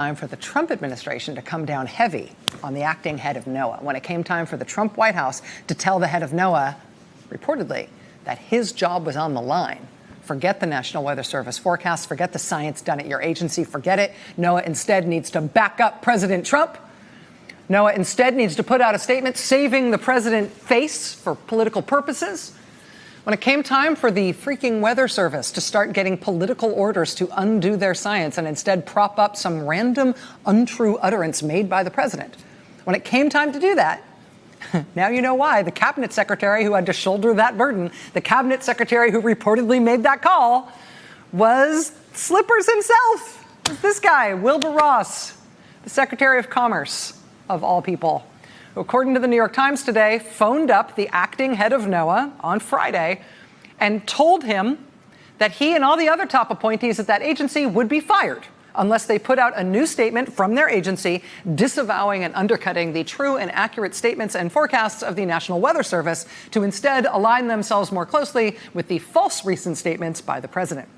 Time for the Trump administration to come down heavy on the acting head of NOAA. When it came time for the Trump White House to tell the head of NOAA, reportedly, that his job was on the line. Forget the National Weather Service forecast, forget the science done at your agency, forget it. NOAA instead needs to back up President Trump. NOAA instead needs to put out a statement saving the president face for political purposes. When it came time for the freaking Weather Service to start getting political orders to undo their science and instead prop up some random untrue utterance made by the president, when it came time to do that, now you know why the cabinet secretary who had to shoulder that burden, the cabinet secretary who reportedly made that call, was Slippers himself. It was this guy, Wilbur Ross, the Secretary of Commerce, of all people, who, according to the New York Times today, phoned up the acting head of NOAA on Friday and told him that he and all the other top appointees at that agency would be fired unless they put out a new statement from their agency disavowing and undercutting the true and accurate statements and forecasts of the National Weather Service to instead align themselves more closely with the false recent statements by the president.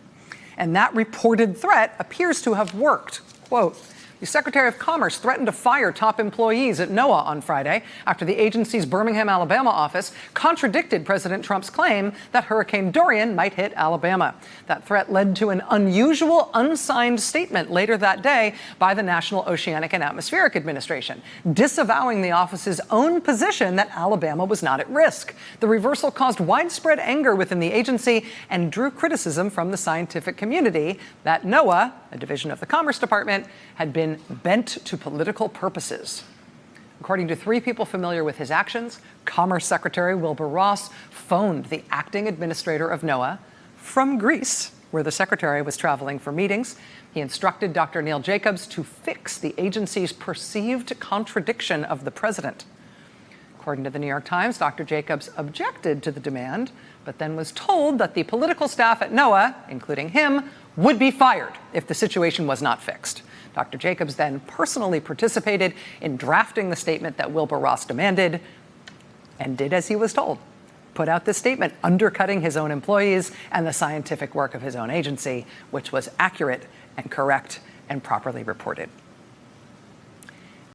And that reported threat appears to have worked. Quote, the Secretary of Commerce threatened to fire top employees at NOAA on Friday after the agency's Birmingham, Alabama office contradicted President Trump's claim that Hurricane Dorian might hit Alabama. That threat led to an unusual unsigned statement later that day by the National Oceanic and Atmospheric Administration, disavowing the office's own position that Alabama was not at risk. The reversal caused widespread anger within the agency and drew criticism from the scientific community that NOAA, a division of the Commerce Department, had been bent to political purposes. According to three people familiar with his actions, Commerce Secretary Wilbur Ross phoned the acting administrator of NOAA from Greece, where the secretary was traveling for meetings. He instructed Dr. Neil Jacobs to fix the agency's perceived contradiction of the president. According to the New York Times, Dr. Jacobs objected to the demand, but then was told that the political staff at NOAA, including him, would be fired if the situation was not fixed. Dr. Jacobs then personally participated in drafting the statement that Wilbur Ross demanded and did as he was told. Put out this statement undercutting his own employees and the scientific work of his own agency, which was accurate and correct and properly reported.